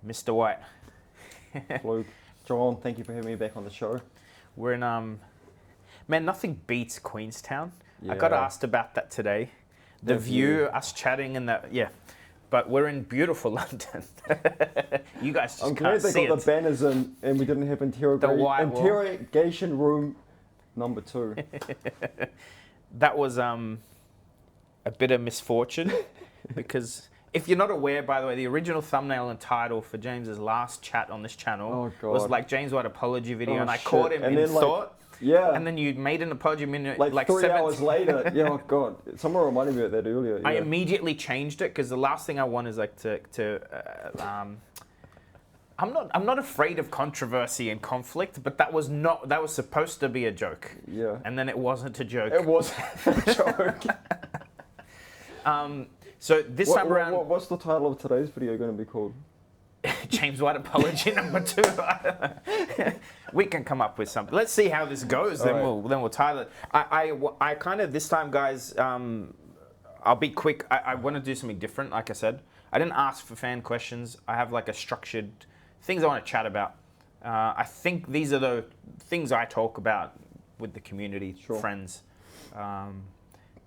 Mr. White. Luke, John, thank you for having me back on the show. We're in, man, nothing beats Queenstown. Yeah. I got asked about that today. The view, us chatting and that, yeah. But we're in beautiful London. You guys just I'm can't glad they see got it. the banners in and we didn't have interrogation room number 2. That was a bit of misfortune because if you're not aware, by the way, the original thumbnail and title for James's last chat on this channel was like James White apology video, and I caught him in thought. Yeah. And then you made an apology minute like 3 hours later. Yeah, oh God. Someone reminded me of that earlier. Yeah. I immediately changed it because the last thing I want is like I'm not afraid of controversy and conflict, but that was supposed to be a joke. Yeah. And then it wasn't a joke. It was a joke. So this time around, what's the title of today's video going to be called? James White apology number 2. We can come up with something. Let's see how this goes. Then we'll title it. I kind of this time, guys. I'll be quick. I want to do something different. Like I said, I didn't ask for fan questions. I have like a structured things I want to chat about. I think these are the things I talk about with the community, friends,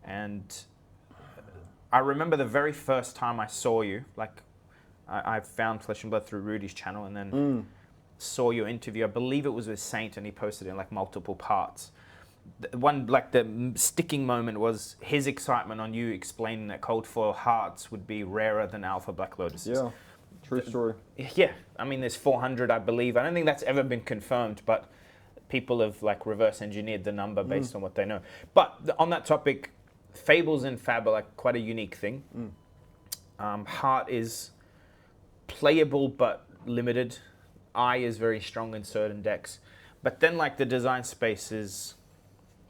and I remember the very first time I saw you. Like I found Flesh and Blood through Rudy's channel, and then saw your interview. I believe it was with Saint, and he posted it in like multiple parts. The sticking moment was his excitement on you explaining that cold foil hearts would be rarer than alpha black lotuses. Yeah, true story. Yeah, I mean there's 400, I believe. I don't think that's ever been confirmed, but people have like reverse engineered the number based on what they know. But on that topic, Fables and Fab are like quite a unique thing. Heart is playable but limited. Eye is very strong in certain decks. But then like the design space is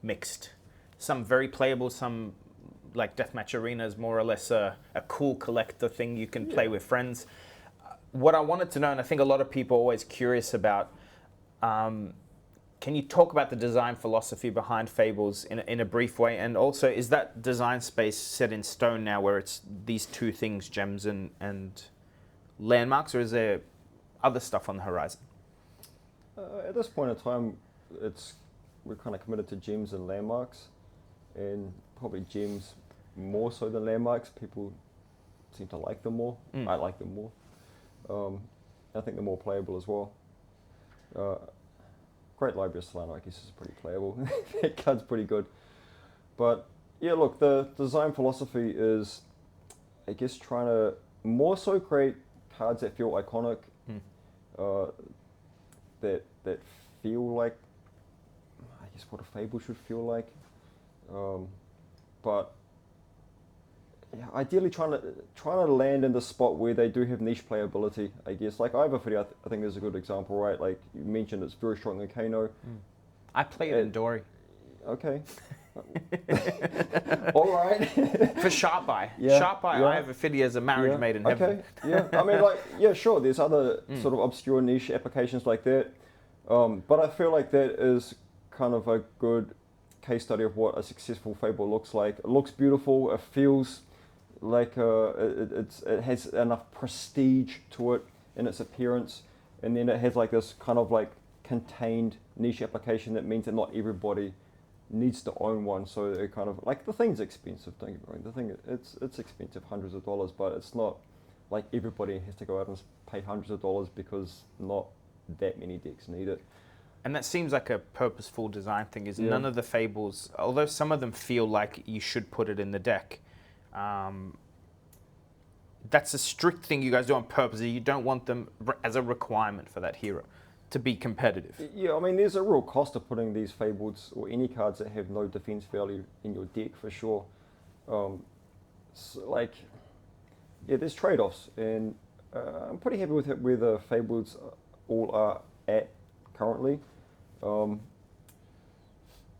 mixed. Some very playable, some like Deathmatch Arena is more or less a cool collector thing you can play with friends. What I wanted to know, and I think a lot of people are always curious about, can you talk about the design philosophy behind Fables in a brief way? And also, is that design space set in stone now where it's these two things, gems and landmarks, or is there other stuff on the horizon? At this point in time, we're kind of committed to gems and landmarks, and probably gems more so than landmarks. People seem to like them more. I like them more. I think they're more playable as well. Great Library of Solana, I guess, is pretty playable. That card's pretty good. But yeah, look, the design philosophy is, I guess, trying to more so create cards that feel iconic, that feel like, I guess, what a Fable should feel like. But yeah, ideally trying to land in the spot where they do have niche playability, I guess. Like I have a video, I think there's a good example, right? Like you mentioned, it's very strong in Kano. I play it in Dory. Okay. All right. For Sharp Eye. Yeah, Sharp Eye, I have a video as a marriage made in heaven. Okay, yeah. I mean, like, yeah, sure, there's other sort of obscure niche applications like that. But I feel like that is kind of a good case study of what a successful Fable looks like. It looks beautiful, it feels like it has enough prestige to it in its appearance, and then it has like this kind of like contained niche application that means that not everybody needs to own one. So it kind of like, the thing's expensive, don't get me wrong, the thing it's expensive, hundreds of dollars, but it's not like everybody has to go out and pay hundreds of dollars because not that many decks need it. And that seems like a purposeful design thing, is none of the Fables, although some of them feel like you should put it in the deck, that's a strict thing you guys do on purpose. You don't want them as a requirement for that hero to be competitive. Yeah, I mean, there's a real cost of putting these Fables or any cards that have no defense value in your deck for sure. So like, yeah, there's trade-offs, and I'm pretty happy with where the Fables all are at currently.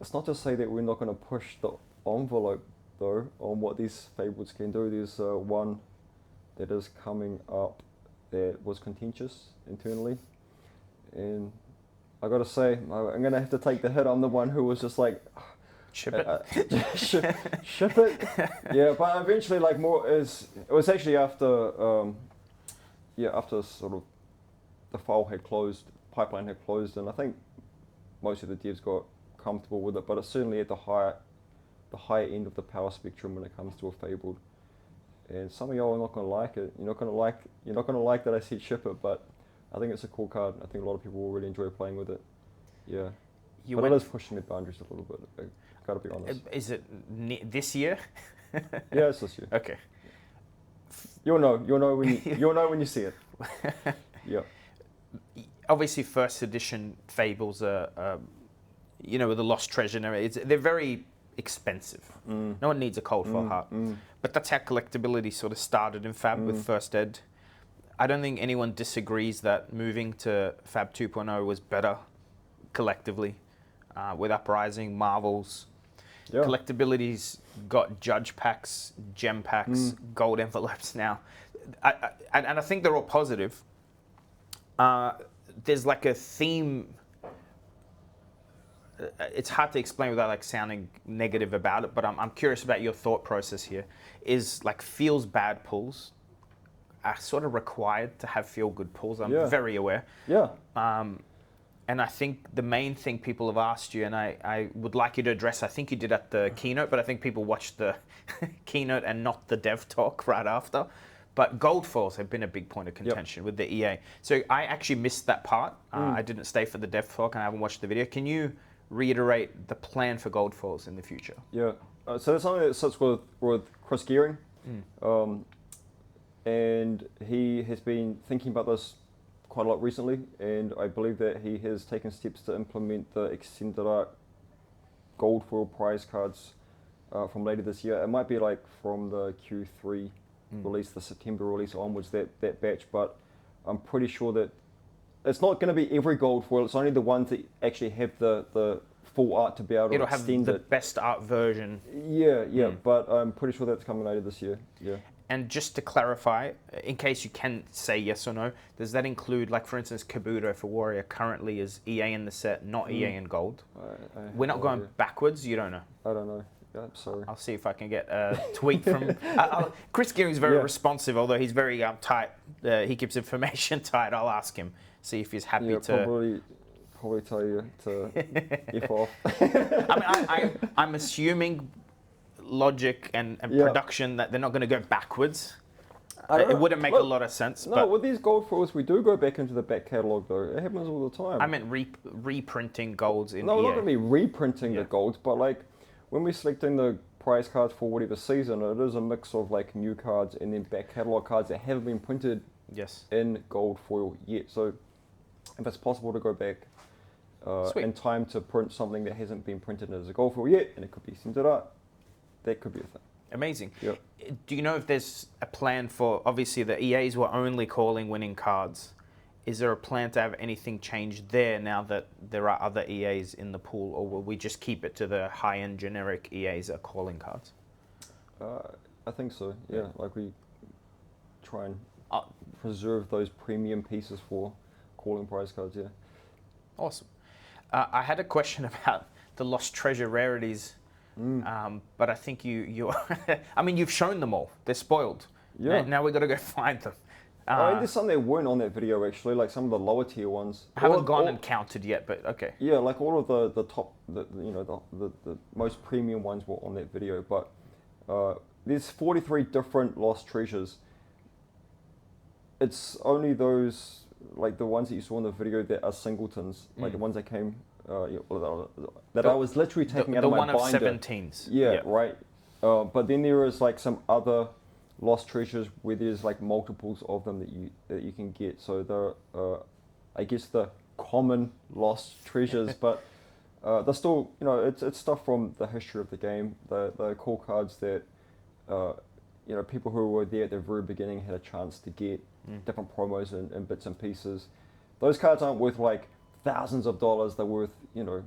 It's not to say that we're not going to push the envelope though on what these Fables can do. There's one that is coming up that was contentious internally, and I gotta say, I'm gonna have to take the hit. I'm the one who was just like, ship it, ship it. Yeah, but eventually, like, it was actually after, after sort of the pipeline had closed, and I think most of the devs got comfortable with it. But it's certainly at the higher end of the power spectrum when it comes to a Fabled. And some of y'all are not going to like it. You're not going to like that I said ship it, but I think it's a cool card. I think a lot of people will really enjoy playing with it. Yeah. But it is pushing the boundaries a little bit. I gotta be honest. Is it this year? Yeah, it's this year. Okay. You'll know when you see it. Yeah. Obviously, first edition Fables are, with the Lost Treasure, they're very expensive. No one needs a cold full heart. But that's how collectability sort of started in Fab with First Ed. I don't think anyone disagrees that moving to Fab 2.0 was better collectively with Uprising, Marvels. Yeah. Collectability's got judge packs, gem packs, gold envelopes now. And I think they're all positive. There's like a theme. It's hard to explain without like sounding negative about it, but I'm curious about your thought process here. Is like feels bad pulls are sort of required to have feel good pulls. I'm very aware. Yeah. And I think the main thing people have asked you, and I would like you to address, I think you did at the keynote, but I think people watched the keynote and not the dev talk right after. But gold foils have been a big point of contention with the EA. So I actually missed that part. I didn't stay for the dev talk and I haven't watched the video. Can you reiterate the plan for gold foils in the future? Yeah. So that's something that sits with Chris Gearing. And he has been thinking about this quite a lot recently, and I believe that he has taken steps to implement the extended art gold foil prize cards from later this year. It might be like from the Q3 release, the September release onwards, that batch, but I'm pretty sure that it's not going to be every gold foil, it's only the ones that actually have the full art to be able to extend it. It'll have the best art version. Yeah, but I'm pretty sure that's coming later this year, yeah. And just to clarify, in case you can say yes or no, does that include, like for instance, Kabuto for Warrior currently is EA in the set, not EA in gold? We're not going backwards, you don't know? I don't know. Yeah, sorry. I'll see if I can get a tweet from... Chris Gearing's very responsive, although he's very tight. He keeps information tight. I'll ask him, see if he's happy to... Probably tell you to F off. I'm assuming logic and production that they're not going to go backwards. It wouldn't make a lot of sense. No, with these gold foils, we do go back into the back catalogue, though. It happens all the time. I meant reprinting golds in EA. No, we're not going to be reprinting the golds, but like when we're selecting the prize cards for whatever season, it is a mix of like new cards and then back catalogue cards that haven't been printed in gold foil yet. So if it's possible to go back in time to print something that hasn't been printed as a gold foil yet, and it could be centered art, that could be a thing. Amazing. Yep. Do you know if there's a plan for, obviously the EAs were only calling winning cards. Is there a plan to have anything changed there now that there are other EAs in the pool, or will we just keep it to the high-end generic EAs that are calling cards? I think so, yeah. Like we try and preserve those premium pieces for calling prize cards, yeah. Awesome. I had a question about the Lost Treasure rarities. But I think I mean, you've shown them all. They're spoiled. Yeah. Now we've got to go find them. There's some that weren't on that video, actually, like some of the lower tier ones. I haven't gone and counted yet, but okay. Yeah, like all of the top, the most premium ones were on that video, but there's 43 different Lost Treasures. It's only those, like the ones that you saw in the video that are singletons, like the ones that came... I was literally taking out of my binder. The one of 17s. Yeah, right. But then there is like some other Lost Treasures where there's like multiples of them that you can get. So the I guess the common Lost Treasures, but they're still, it's stuff from the history of the game. The cool cards that people who were there at the very beginning had a chance to get different promos and bits and pieces. Those cards aren't worth like thousands of dollars. They're worth, they're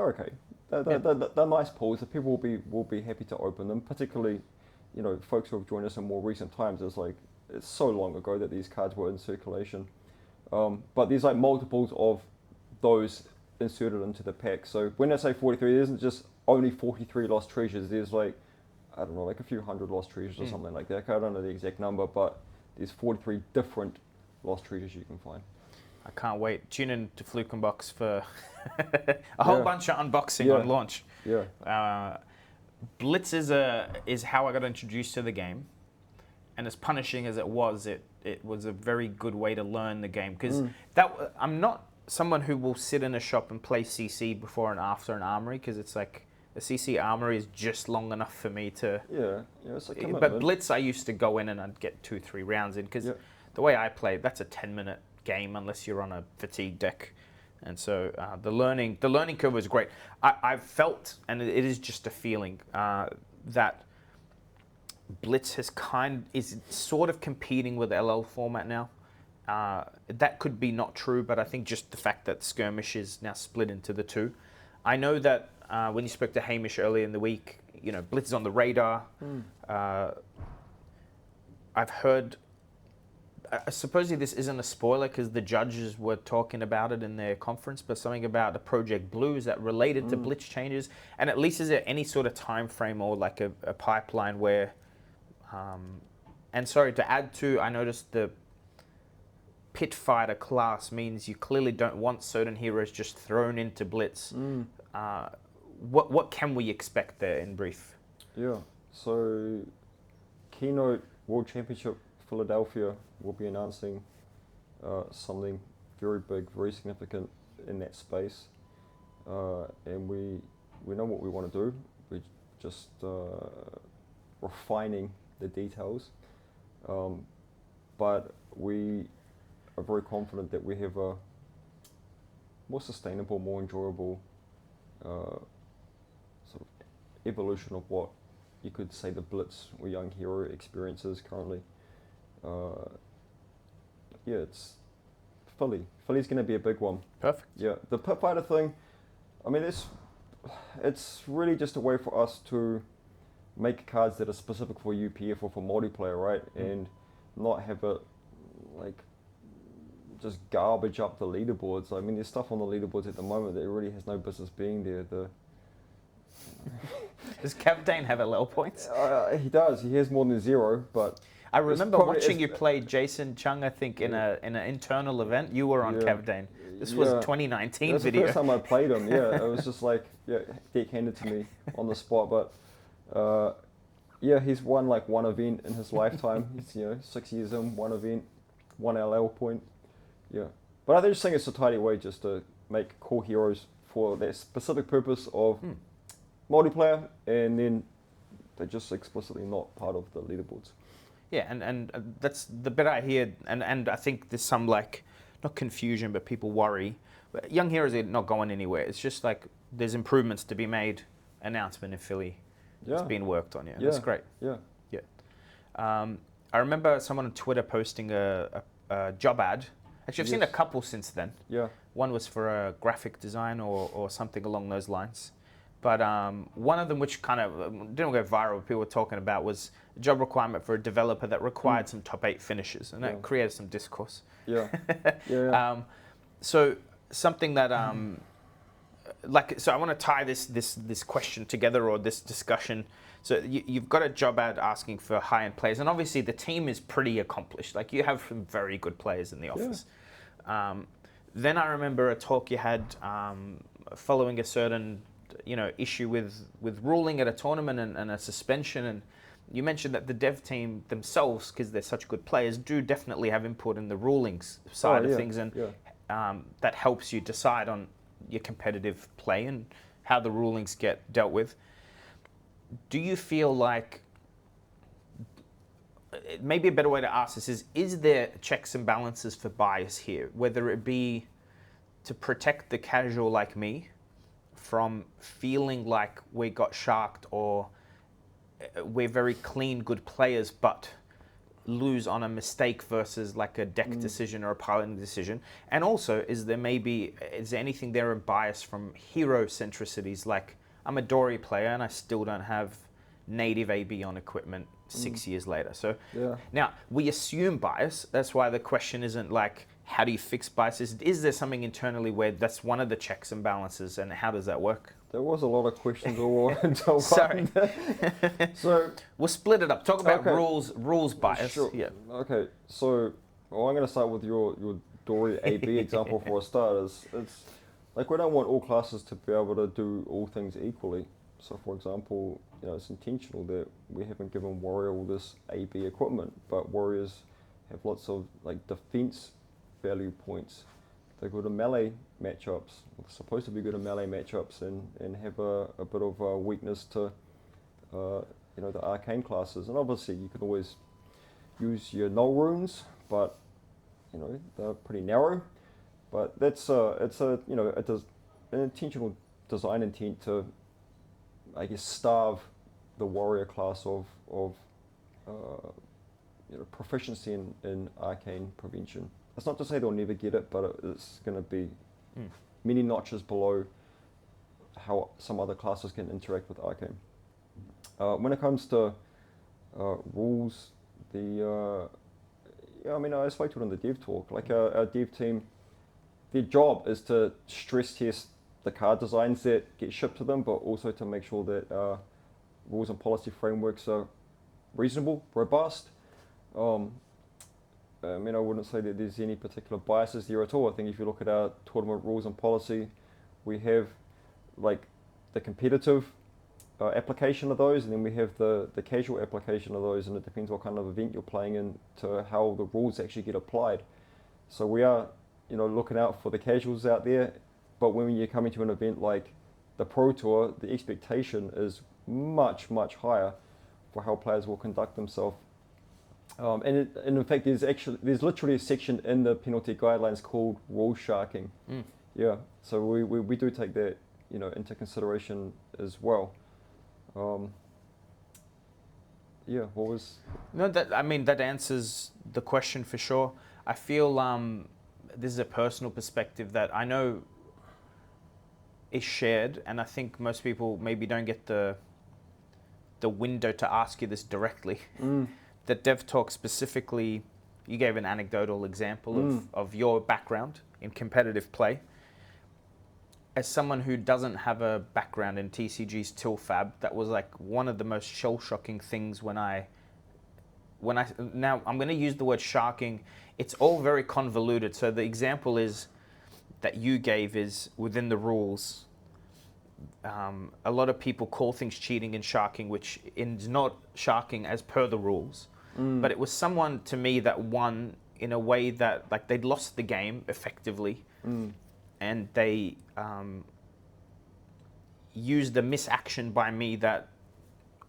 okay. They're nice pulls. The people will be happy to open them, particularly, folks who have joined us in more recent times. It's so long ago that these cards were in circulation. But there's like multiples of those inserted into the pack. So when I say 43, it isn't just only 43 Lost Treasures. There's like, I don't know, like a few hundred Lost Treasures or something like that. I don't know the exact number, but there's 43 different lost treasures you can find. I can't wait. Tune in to Fluke Unbox for a whole bunch of unboxing on launch. Yeah. Blitz is how I got introduced to the game, and as punishing as it was a very good way to learn the game, because I'm not someone who will sit in a shop and play CC before and after an armory, because it's like the CC armory is just long enough for me to. It's a commitment. But Blitz, I used to go in and I'd get 2-3 rounds in, because the way I play, that's a 10-minute game unless you're on a fatigue deck, and so the learning curve was great. I've felt, and it is just a feeling, that Blitz is sort of competing with LL format now. That could be not true, but I think just the fact that skirmish is now split into the two. I know that when you spoke to Hamish earlier in the week, Blitz is on the radar. I've heard. Supposedly this isn't a spoiler because the judges were talking about it in their conference, but something about the Project Blue, is that related to Blitz changes? And at least is there any sort of time frame or like a pipeline where, and sorry, to add to, I noticed the pit fighter class means you clearly don't want certain heroes just thrown into Blitz. What can we expect there in brief? Yeah, so Keynote World Championship Philadelphia will be announcing something very big, very significant in that space, and we know what we want to do. We're just refining the details, but we are very confident that we have a more sustainable, more enjoyable sort of evolution of what you could say the Blitz or Young Hero experience is currently. It's Philly. Philly's going to be a big one. Perfect. Yeah, the pit fighter thing, I mean, it's really just a way for us to make cards that are specific for UPF or for multiplayer, right? And not have it like just garbage up the leaderboards. I mean, there's stuff on the leaderboards at the moment that really has no business being there. Does Captain have LL points? He does. He has more than 0, but. I remember watching you play Jason Chung, I think, in an internal event. You were on Captain. This was 2019 That's video. That's the first time I played him, It was just like, deck-handed to me on the spot. But, he's won like one event in his lifetime. He's, 6 years in, one event, 1 LL point. Yeah. But I just think it's a tidy way just to make cool heroes for that specific purpose of multiplayer, and then they're just explicitly not part of the leaderboards. Yeah, and that's the bit I hear, and I think there's some like, not confusion, but people worry. But Young Heroes are not going anywhere. It's just like there's improvements to be made. Announcement in Philly. It's being worked on. That's great. Yeah. I remember someone on Twitter posting a job ad. Actually, I've seen a couple since then. Yeah. One was for a graphic design or something along those lines. But one of them, which kind of didn't go viral, people were talking about, was a job requirement for a developer that required some top 8 finishes, and that created some discourse. So something that, so I want to tie this question together, or this discussion. So you've got a job ad asking for high-end players, and obviously the team is pretty accomplished. Like, you have some very good players in the office. Then I remember a talk you had following a certain issue with ruling at a tournament and a suspension, and you mentioned that the dev team themselves, because they're such good players, do definitely have input in the rulings side of things, and that helps you decide on your competitive play and how the rulings get dealt with. Do you feel like, maybe a better way to ask this is there checks and balances for bias here, whether it be to protect the casual like me from feeling like we got sharked, or we're very clean, good players, but lose on a mistake versus like a deck decision or a piloting decision? And also, is there anything there of bias from hero centricities? Like, I'm a Dory player and I still don't have native AB on equipment 6 years later. So now we assume bias. That's why the question isn't like, how do you fix biases? Is there something internally where that's one of the checks and balances, and how does that work? There was a lot of questions all into one. Sorry. So we'll split it up. Talk about rules bias. Sure. Yeah. Okay. So Well, I'm going to start with your Dory AB example for a start. It's like we don't want all classes to be able to do all things equally. So, for example, it's intentional that we haven't given Warrior all this AB equipment, but Warriors have lots of like defense value points. They're good in melee matchups. They're supposed to be good in melee matchups, and have a bit of a weakness to the arcane classes. And obviously, you can always use your null runes, but they're pretty narrow. But that's it does an intentional design intent to, I guess, starve the warrior class of proficiency in arcane prevention. That's not to say they'll never get it, but it's going to be many notches below how some other classes can interact with arcane. When it comes to rules, I spoke to it in the dev talk. Like our dev team, their job is to stress test the card designs that get shipped to them, but also to make sure that rules and policy frameworks are reasonable, robust. I wouldn't say that there's any particular biases there at all. I think if you look at our tournament rules and policy, we have like the competitive application of those, and then we have the casual application of those, and it depends what kind of event you're playing in to how the rules actually get applied. So we are, looking out for the casuals out there, but when you're coming to an event like the Pro Tour, the expectation is much, much higher for how players will conduct themselves. And in fact, there's literally a section in the penalty guidelines called rule sharking. Yeah, so we do take that into consideration as well. What was? No, that answers the question for sure. I feel this is a personal perspective that I know is shared, and I think most people maybe don't get the window to ask you this directly. The Dev Talk specifically, you gave an anecdotal example of your background in competitive play. As someone who doesn't have a background in TCG's TILFAB, that was like one of the most shell-shocking things when I now I'm going to use the word sharking. It's all very convoluted. So the example is that you gave is within the rules. A lot of people call things cheating and sharking, which is not sharking as per the rules. But it was someone to me that won in a way that like they'd lost the game effectively, and they used a misaction by me that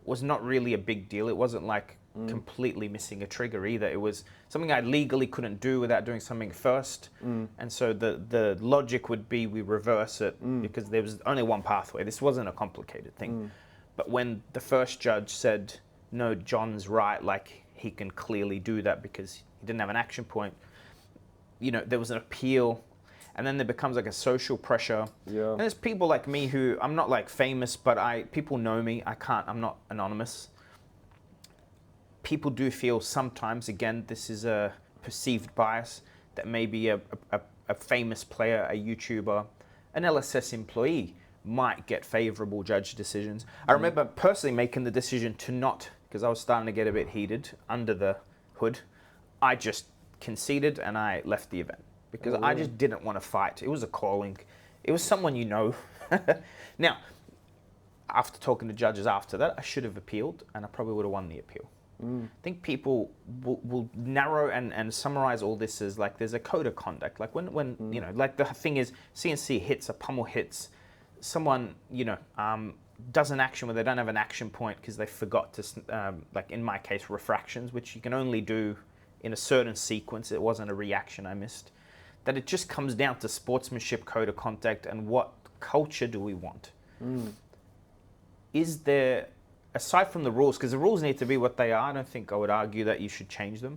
was not really a big deal. It wasn't like completely missing a trigger either. It was something I legally couldn't do without doing something first. And so the logic would be we reverse it because there was only one pathway. This wasn't a complicated thing. But when the first judge said, no, John's right, like he can clearly do that because he didn't have an action point, there was an appeal. And then there becomes like a social pressure. Yeah. And there's people like me who, I'm not like famous, but people know me. I'm not anonymous. People do feel sometimes, again, this is a perceived bias, that maybe a famous player, a YouTuber, an LSS employee might get favorable judge decisions. I remember personally making the decision to not, because I was starting to get a bit heated under the hood. I just conceded and I left the event. Because I just didn't want to fight. It was a calling. It was someone you know. Now, after talking to judges after that, I should have appealed, and I probably would have won the appeal. I think people will narrow and summarize all this as like there's a code of conduct. Like when like the thing is CNC hits, a pummel hits, someone does an action where they don't have an action point because they forgot to like in my case refractions, which you can only do in a certain sequence. It wasn't a reaction I missed. That it just comes down to sportsmanship, code of conduct, and what culture do we want? Is there, aside from the rules, because the rules need to be what they are, I don't think I would argue that you should change them.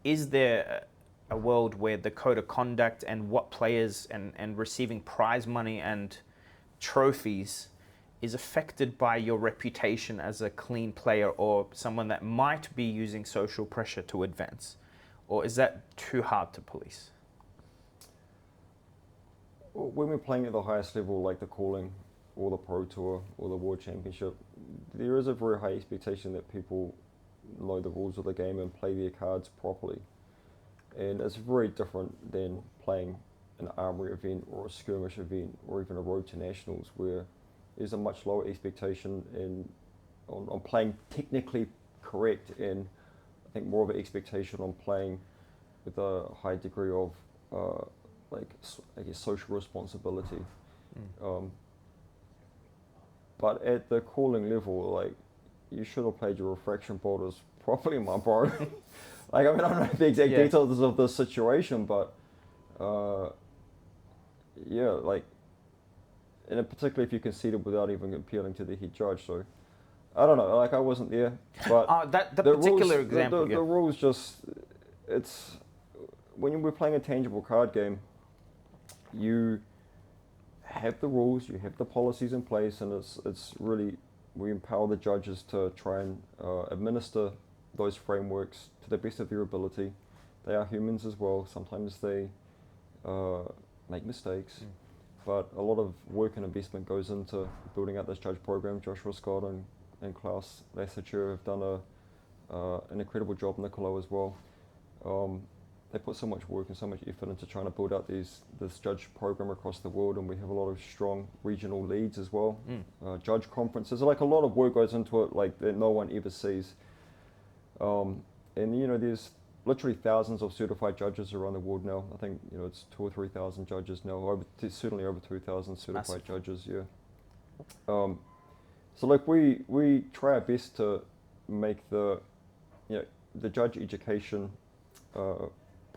Is there a world where the code of conduct and what players and receiving prize money and trophies is affected by your reputation as a clean player or someone that might be using social pressure to advance? Or is that too hard to police? When we're playing at the highest level, like the calling or the Pro Tour or the World Championship, there is a very high expectation that people know the rules of the game and play their cards properly. and it's very different than playing an armory event or a skirmish event or even a road to nationals, where there's a much lower expectation on playing technically correct, and I think more of an expectation on playing with a high degree of social responsibility. But at the calling level, like, you should have played your refraction borders properly, my bro. Like, I mean, I don't know the exact details of the situation, but like, and particularly if you conceded without even appealing to the head judge. So I don't know, like, I wasn't there, but the particular rules, example, the rules just, it's, when we're playing a tangible card game, you have the rules, you have the policies in place, and it's really, we empower the judges to try and administer those frameworks to the best of their ability. They are humans as well. Sometimes they make mistakes, but a lot of work and investment goes into building out this judge program. Joshua Scott and Klaus Lassature have done an incredible job, Niccolo as well. They put so much work and so much effort into trying to build out this judge program across the world, and we have a lot of strong regional leads as well. Judge conferences, like, a lot of work goes into it, like, that no one ever sees. And there's literally thousands of certified judges around the world now. I think it's 2,000 or 3,000 judges now. Certainly over 2,000 certified judges. Yeah. So like we try our best to make the judge education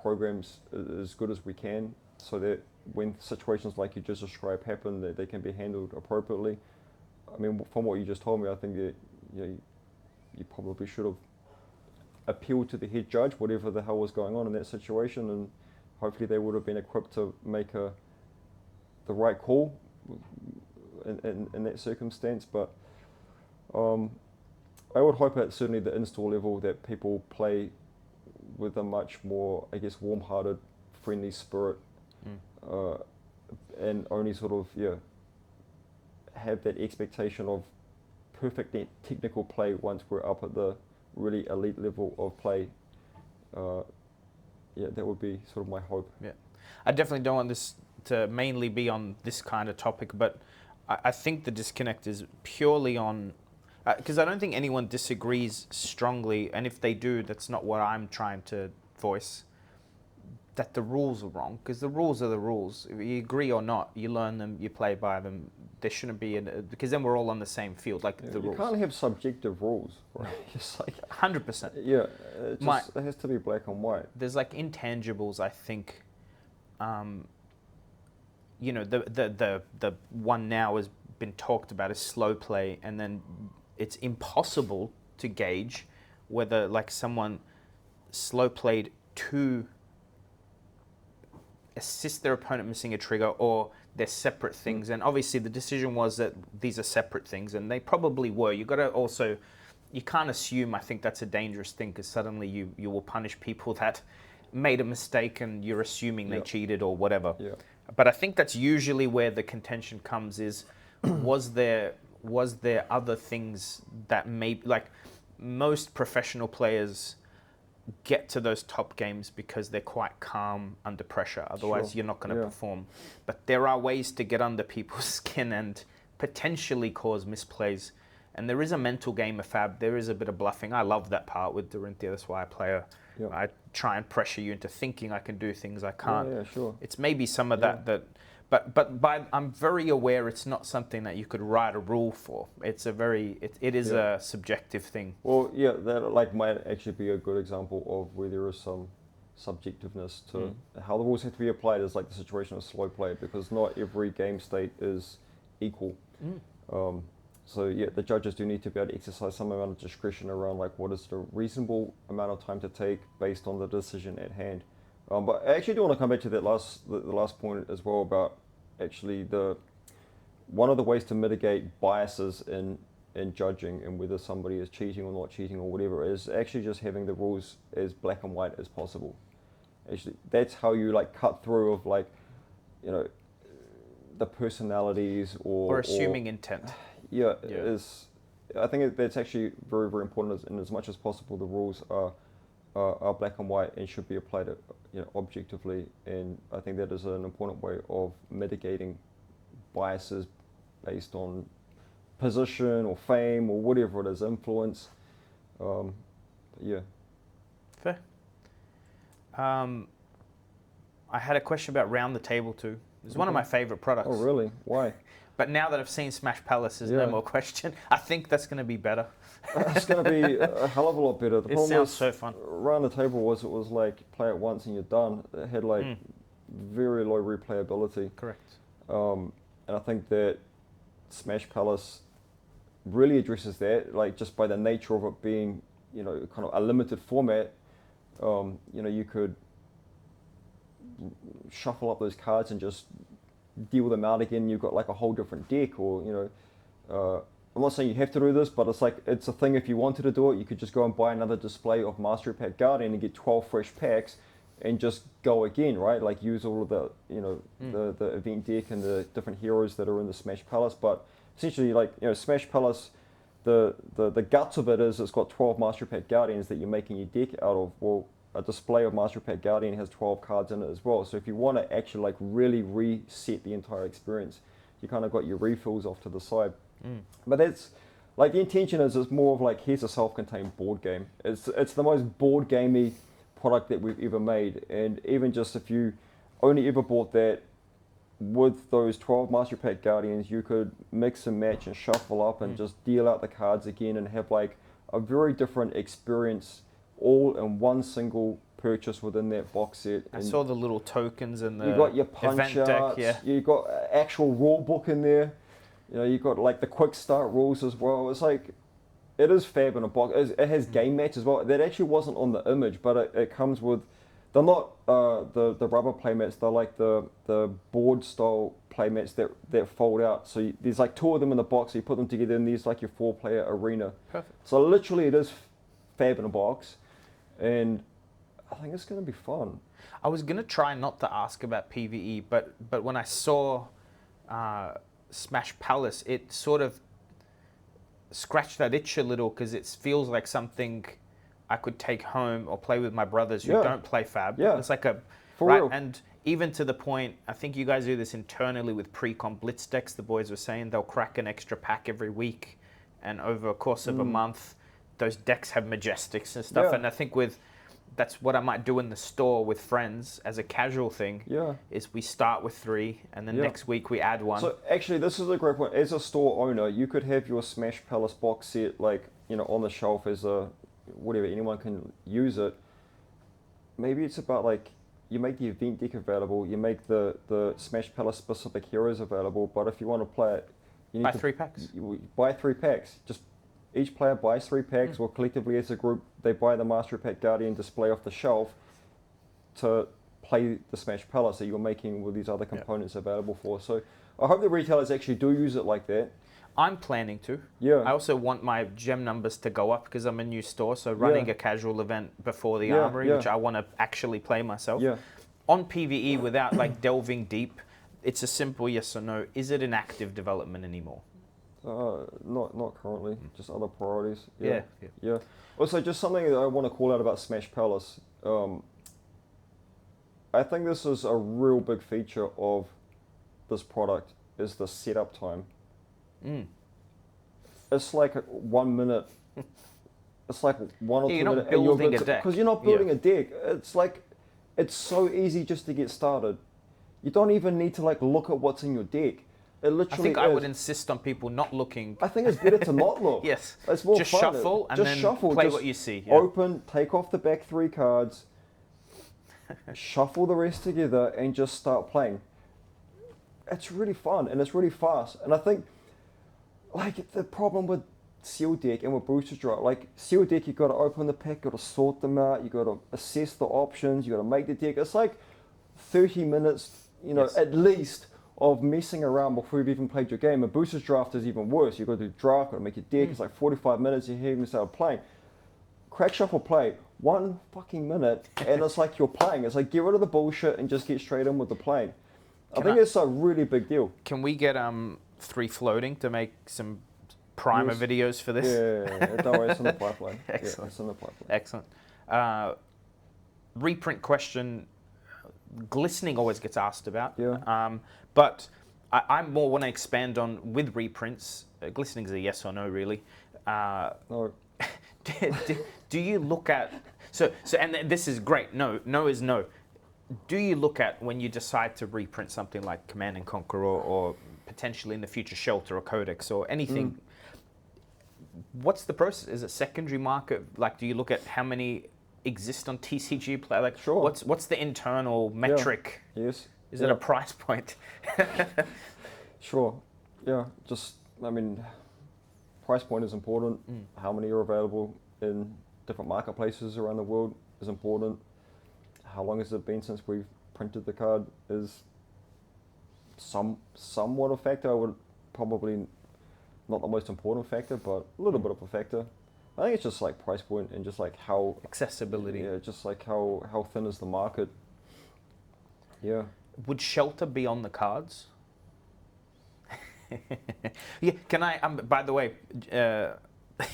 programs as good as we can, so that when situations like you just described happen, that they can be handled appropriately. I mean, from what you just told me, I think that you probably should have appealed to the head judge, whatever the hell was going on in that situation, and hopefully they would have been equipped to make the right call in that circumstance. But I would hope at certainly the in-store level that people play with a much more, I guess, warm-hearted, friendly spirit, and only sort of have that expectation of perfect technical play once we're up at the really elite level of play. That would be sort of my hope. Yeah, I definitely don't want this to mainly be on this kind of topic, but I think the disconnect is purely on, because I don't think anyone disagrees strongly, and if they do, that's not what I'm trying to voice, that the rules are wrong, because the rules are the rules. If you agree or not, you learn them, you play by them. There shouldn't be, because then we're all on the same field, like the rules. You can't have subjective rules, right? It's like 100%. Yeah, it has to be black and white. There's like intangibles, I think. The one now has been talked about as slow play, and then it's impossible to gauge whether like someone slow played to assist their opponent missing a trigger, or they're separate things. And obviously the decision was that these are separate things, and they probably were. You got to also, you can't assume, I think that's a dangerous thing, because suddenly you will punish people that made a mistake and you're assuming they cheated or whatever. Yeah. But I think that's usually where the contention comes is, was there other things that like most professional players get to those top games because they're quite calm under pressure. Otherwise, you're not going to perform. But there are ways to get under people's skin and potentially cause misplays. And there is a mental game of Fab. There is a bit of bluffing. I love that part with Dorinthia. That's why I play her. Yeah. I try and pressure you into thinking I can do things I can't. Yeah, sure. It's maybe some of that. But I'm very aware it's not something that you could write a rule for. It's it is a subjective thing. Well, yeah, that might actually be a good example of where there is some subjectiveness to how the rules have to be applied, is like the situation of slow play, because not every game state is equal. So yeah, the judges do need to be able to exercise some amount of discretion around like what is the reasonable amount of time to take based on the decision at hand. But I actually do want to come back to that the last point as well, about actually one of the ways to mitigate biases in judging and whether somebody is cheating or not cheating or whatever is actually just having the rules as black and white as possible. Actually, that's how you like cut through of like, the personalities or assuming intent. I think that's actually very, very important, and as much as possible the rules are are black and white and should be applied, objectively. And I think that is an important way of mitigating biases based on position or fame or whatever it is, influence. Yeah. Fair. I had a question about Round the Table too. It's one of my favorite products. Oh, really? Why? But now that I've seen Smash Palace, there's no more question. I think that's going to be better. It's going to be a hell of a lot better. The It problem sounds is, so fun. Round the Table was like play it once and you're done. It had like very low replayability. Correct. And I think that Smash Palace really addresses that, like just by the nature of it being, kind of a limited format. You could shuffle up those cards and just deal them out again. You've got like a whole different deck, or I'm not saying you have to do this, but it's a thing. If you wanted to do it, you could just go and buy another display of Mastery Pack Guardian and get 12 fresh packs and just go again, right? Like use all of the the event deck and the different heroes that are in the Smash Palace. But essentially, like Smash Palace, the guts of it is it's got 12 Mastery Pack Guardians that you're making your deck out of. Well, a display of Mastery Pack Guardian has 12 cards in it as well. So if you want to actually like really reset the entire experience, you kind of got your refills off to the side. But that's like the intention is it's more of like here's a self-contained board game. It's the most board gamey product that we've ever made. And even just if you only ever bought that with those 12 Mastery Pack Guardians, you could mix and match and shuffle up and just deal out the cards again and have like a very different experience all in one single purchase within that box set. I saw the little tokens and the you got your punch outs, you got actual rule book in there. You got like the quick start rules as well. It's like, it is fab in a box. It has game match as well. That actually wasn't on the image, but it comes with, they're not the rubber playmats, they're like the board style playmats that fold out. So there's like 2 of them in the box, so you put them together and there's like your 4-player arena. Perfect. So literally it is fab in a box, and I think it's going to be fun. I was going to try not to ask about PvE, but when I saw Smash Palace, it sort of scratched that itch a little, because it feels like something I could take home or play with my brothers who don't play Fab. Yeah. It's like For real. And even to the point, I think you guys do this internally with pre-comp Blitz decks. The boys were saying they'll crack an extra pack every week, and over a course of a month, those decks have Majestics and stuff. Yeah. And I think that's what I might do in the store with friends as a casual thing. Yeah. Is we start with 3 and then next week we add 1. So actually, this is a great point. As a store owner, you could have your Smash Palace box set like on the shelf as a whatever, anyone can use it. Maybe it's about like you make the event deck available, you make the Smash Palace specific heroes available. But if you want to play it, you need buy to 3 packs. Buy 3 packs. Just each player buys 3 packs, or collectively as a group, they buy the Mastery Pack Guardian display off the shelf to play the Smash Palace that you're making with these other components available for. So I hope the retailers actually do use it like that. I'm planning to. Yeah. I also want my gem numbers to go up because I'm a new store, so running a casual event before the Armory, which I want to actually play myself. Yeah. On PvE, without like delving deep, it's a simple yes or no. Is it in active development anymore? Not currently, just other priorities. Yeah. Also, just something that I want to call out about Smash Palace. I think this is a real big feature of this product is the setup time. It's like 1 minute. It's like 1 or 2 minutes. You're not building a deck. Because you're not building a deck. It's like, it's so easy just to get started. You don't even need to like look at what's in your deck. It literally I would insist on people not looking. I think it's better to not look. Yes. It's more just fun. Shuffle and then play what you see. Yeah. Open, take off the back 3 cards, shuffle the rest together, and just start playing. It's really fun and it's really fast. And I think, like, the problem with sealed deck and with booster draft, like sealed deck, you got to open the pack, you got to sort them out, you got to assess the options, you got to make the deck. It's like 30 minutes, at least, of messing around before you've even played your game. A booster's draft is even worse. You've got to do draft, got to make your deck. It's like 45 minutes, you haven't even started playing. Crack Shuffle Play, 1 fucking minute, and it's like you're playing. It's like, get rid of the bullshit and just get straight in with the playing. I think it's a really big deal. Can we get 3 floating to make some primer videos for this? Yeah, don't worry, it's in the pipeline. Excellent. Yeah, it's in the pipeline. Excellent. Reprint question, glistening always gets asked about. Yeah. But I more want to expand on with reprints. Glistening is a yes or no, really. No. Do you look at and this is great. No is no. Do you look at when you decide to reprint something like Command and Conquer or potentially in the future Shelter or Codex or anything? What's the process? Is it secondary market? Like, do you look at how many exist on TCG play? Like, Sure. What's the internal metric? Yes. Is it a price point? Sure. Yeah. Just, I mean, price point is important. How many are available in different marketplaces around the world is important. How long has it been since we've printed the card is somewhat a factor. I would probably not the most important factor, but a little bit of a factor. I think it's just like price point and just like how accessibility. Yeah, just like how thin is the market. Yeah. Would Shelter be on the cards? Yeah. Can I? By the way,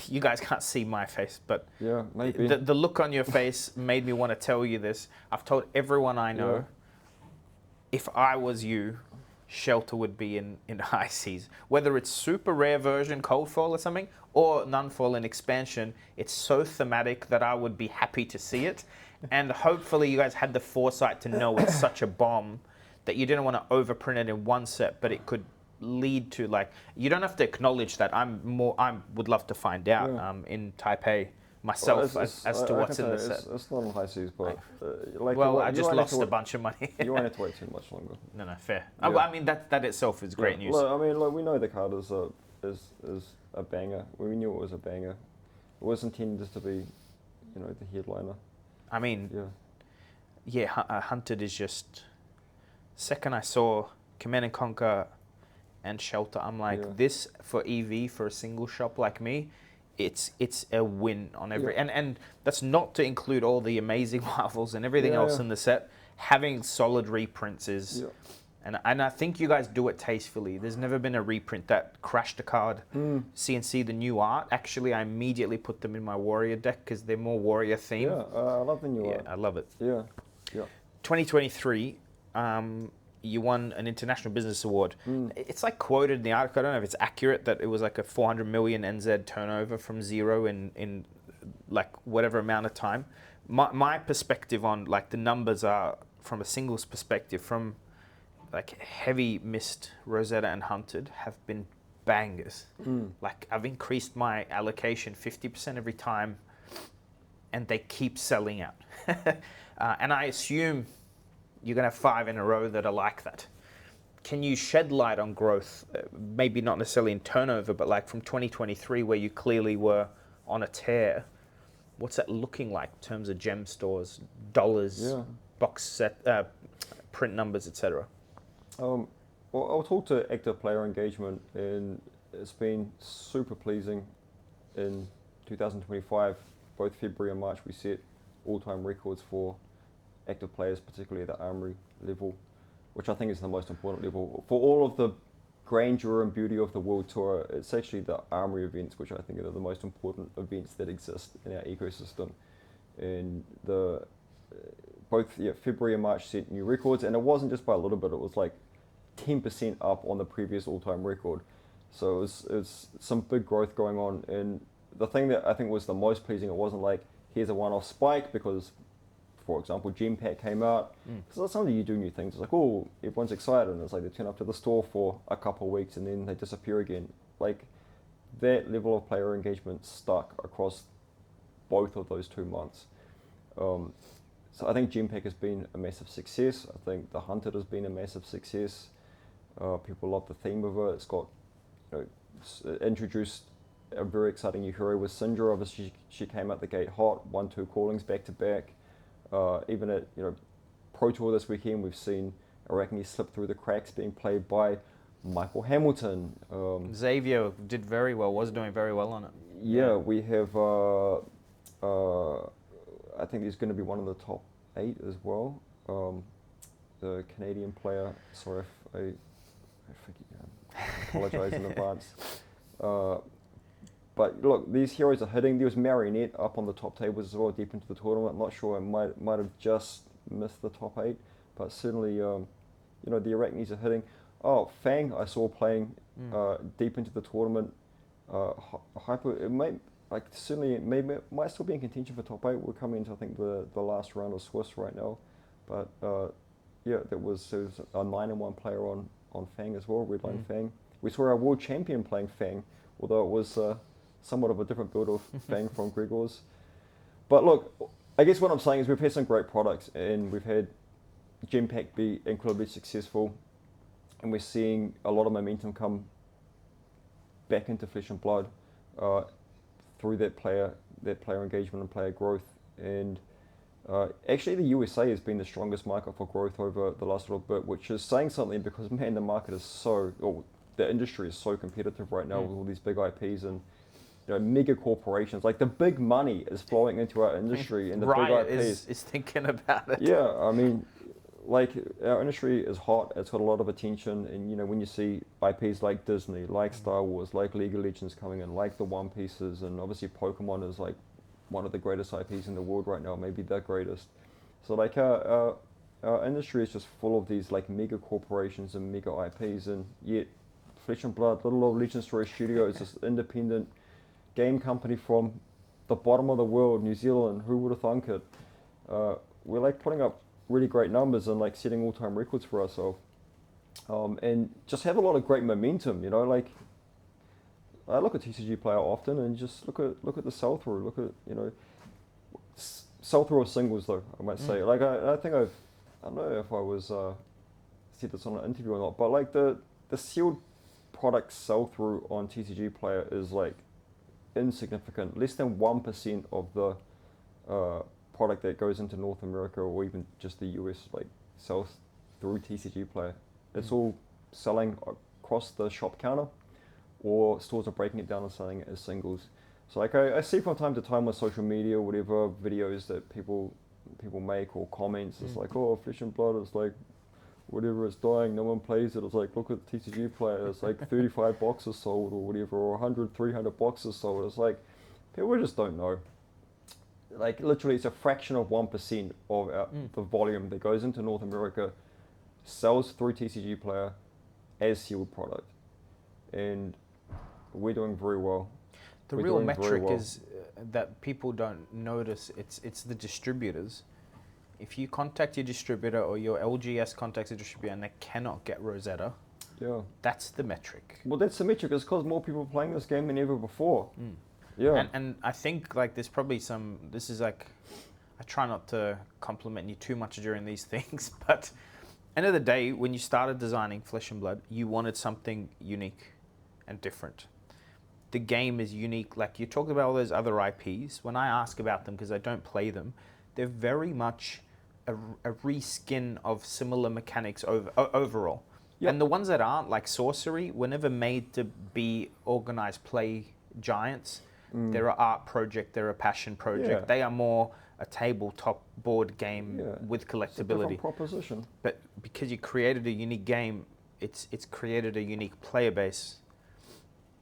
you guys can't see my face, but yeah, maybe the look on your face made me want to tell you this. I've told everyone I know. Yeah. If I was you, Shelter would be in high seas. Whether it's super rare version, cold foil or something, or non-foil in expansion, it's so thematic that I would be happy to see it. And hopefully you guys had the foresight to know it's such a bomb that you didn't want to overprint it in one set, but it could lead to, like, you don't have to acknowledge that. I would love to find out in Taipei myself as to what's in the set. It's not on high seas, but I just lost a bunch of money. You won't have to wait too much longer. No, fair. Yeah. I mean, that itself is great news. Look, I mean, we know the card is a banger. We knew it was a banger. It was intended to be, the headliner. I mean, Hunted is just. Second I saw Command and Conquer and Shelter, I'm like, this for EV for a single shop like me, it's a win on every and that's not to include all the amazing Marvels and everything else in the set. Having solid reprints is and I think you guys do it tastefully. There's never been a reprint that crashed a card. CNC the new art. Actually, I immediately put them in my Warrior deck because they're more Warrior themed. Yeah, I love the new art. I love it. Yeah. 2023. You won an International Business Award. It's like quoted in the article, I don't know if it's accurate, that it was like a 400 million NZ turnover from zero in like whatever amount of time. My perspective on like the numbers are from a singles perspective, from like Heavy Mist, Rosetta and Hunted have been bangers. Like I've increased my allocation 50% every time and they keep selling out. And I assume you're going to have 5 in a row that are like that. Can you shed light on growth, maybe not necessarily in turnover, but like from 2023 where you clearly were on a tear? What's that looking like in terms of gem stores, dollars, box set, print numbers, etc.? Well, I'll talk to active player engagement, and it's been super pleasing. In 2025, both February and March, we set all-time records for active players, particularly at the Armory level, which I think is the most important level. For all of the grandeur and beauty of the World Tour, it's actually the Armory events, which I think are the most important events that exist in our ecosystem. And both February and March set new records, and it wasn't just by a little bit, it was like 10% up on the previous all-time record. So it was some big growth going on. And the thing that I think was the most pleasing, it wasn't like, here's a one-off spike, because for example, Gem Pack came out. Because sometimes you do new things. It's like, oh, everyone's excited, and it's like they turn up to the store for a couple of weeks and then they disappear again. Like that level of player engagement stuck across both of those 2 months. So I think Gem Pack has been a massive success. I think the Hunted has been a massive success. People love the theme of it. It's got, introduced a very exciting new hero with Syndra. Obviously, she came out the gate hot, 1-2 callings back to back. Even at Pro Tour this weekend, we've seen Arachne slip through the cracks, being played by Michael Hamilton. Xavier did very well, was doing very well on it. Yeah, we have, I think he's going to be one of the top 8 as well. The Canadian player, sorry if I apologize in advance. But look, these heroes are hitting. There was Marionette up on the top tables as well, deep into the tournament. I'm not sure, it might have just missed the top 8, but certainly, the Arachnes are hitting. Oh, Fang I saw playing deep into the tournament. Hyper, it might still be in contention for top 8. We're coming into, I think, the last round of Swiss right now. But there was a 9-1 player on Fang as well, Redline Fang. We saw our world champion playing Fang, although it was somewhat of a different build of Fang from Gregor's. But look, I guess what I'm saying is we've had some great products, and we've had Genpack be incredibly successful, and we're seeing a lot of momentum come back into Flesh and Blood through that player engagement and player growth. And actually the USA has been the strongest market for growth over the last little bit, which is saying something because, man, the market is the industry is so competitive right now with all these big IPs and mega corporations. Like, the big money is flowing into our industry, and the Riot big IPs is thinking about it. Yeah, I mean, like, our industry is hot. It's got a lot of attention, and when you see IPs like Disney, like Star Wars, like League of Legends coming in, like the One Pieces, and obviously Pokemon is like one of the greatest IPs in the world right now, maybe the greatest. So like our industry is just full of these like mega corporations and mega IPs, and yet Flesh and Blood, Little Old Legend Story Studio is this independent game company from the bottom of the world, New Zealand. Who would have thunk it? We're like putting up really great numbers and like setting all-time records for ourselves, and just have a lot of great momentum. Like, I look at TCG Player often and just look at the sell-through. Look at sell-through of singles, though, I might say. Like, I think I don't know if I was said this on an interview or not, but like the sealed product sell-through on TCG Player is like insignificant. Less than 1% of the product that goes into North America or even just the US like sells through TCG Player. It's all selling across the shop counter, or stores are breaking it down and selling it as singles. So like I see from time to time on social media, whatever videos that people make or comments, it's like, oh, Flesh and Blood is like whatever, it's dying, no one plays it. It's like, look at the TCG Player, it's like 35 boxes sold or whatever, or 100, 300 boxes sold. It's like, people just don't know. Like, literally, it's a fraction of 1% of the volume that goes into North America sells through TCG Player as sealed product, and we're doing very well. The real metric is that people don't notice. It's the distributors. If you contact your distributor or your LGS contacts a distributor and they cannot get Rosetta, that's the metric. Well, that's the metric. It's because more people are playing this game than ever before. Yeah. And I think like there's probably this is like, I try not to compliment you too much during these things, but end of the day, when you started designing Flesh and Blood, you wanted something unique and different. The game is unique. Like, you talked about all those other IPs. When I ask about them, because I don't play them, they're very much a reskin of similar mechanics overall. Yep. And the ones that aren't, like Sorcery, were never made to be organized play giants. They're an art project, they're a passion project. Yeah. They are more a tabletop board game with collectability. It's a different proposition. But because you created a unique game, it's created a unique player base.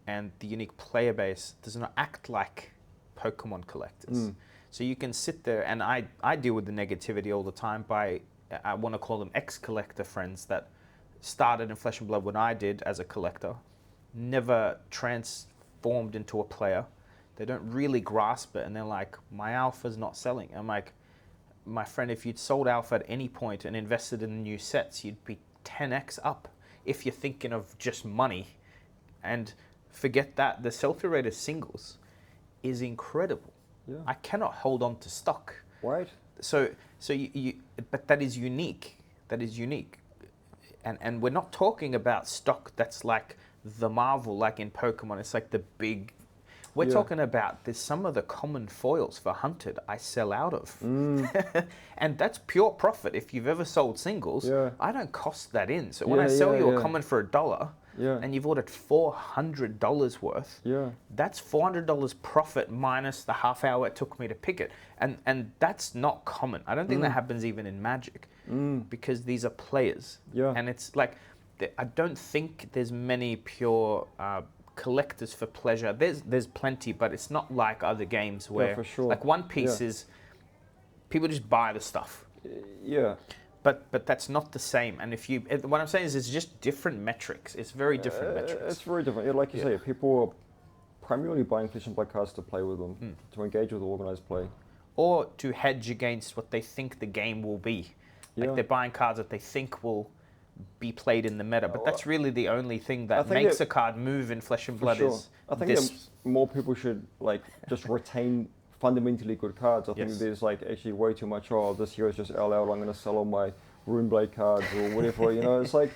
And the unique player base does not act like Pokemon collectors. So you can sit there, and I deal with the negativity all the time by, I want to call them ex-collector friends that started in Flesh and Blood when I did as a collector, never transformed into a player. They don't really grasp it, and they're like, my alpha's not selling. I'm like, my friend, if you'd sold alpha at any point and invested in new sets, you'd be 10x up if you're thinking of just money. And forget that, the sell-through rate of singles is incredible. Yeah. I cannot hold on to stock. Right. So but that is unique. That is unique. And we're not talking about stock that's like the Marvel, like in Pokemon. It's like the big... We're talking about there's some of the common foils for Hunted I sell out of. And that's pure profit. If you've ever sold singles, I don't cost that in. So when I sell you a common for $1, and you've ordered $400 worth, that's $400 profit minus the half hour it took me to pick it. And that's not common. I don't think that happens even in Magic, because these are players. And it's like, I don't think there's many pure collectors for pleasure. There's plenty, but it's not like other games where for sure. like One Piece is people just buy the stuff. Yeah. But that's not the same. And what I'm saying is it's just different metrics. It's very different metrics. It's very different. Yeah, like you say, people are primarily buying Flesh and Blood cards to play with them, to engage with organized play. Or to hedge against what they think the game will be. Like they're buying cards that they think will be played in the meta. But that's really the only thing that makes a card move in Flesh and Blood is I think that more people should like just retain fundamentally good cards. I think there's like actually way too much, this hero is just LL, I'm going to sell all my Runeblade cards or whatever, it's like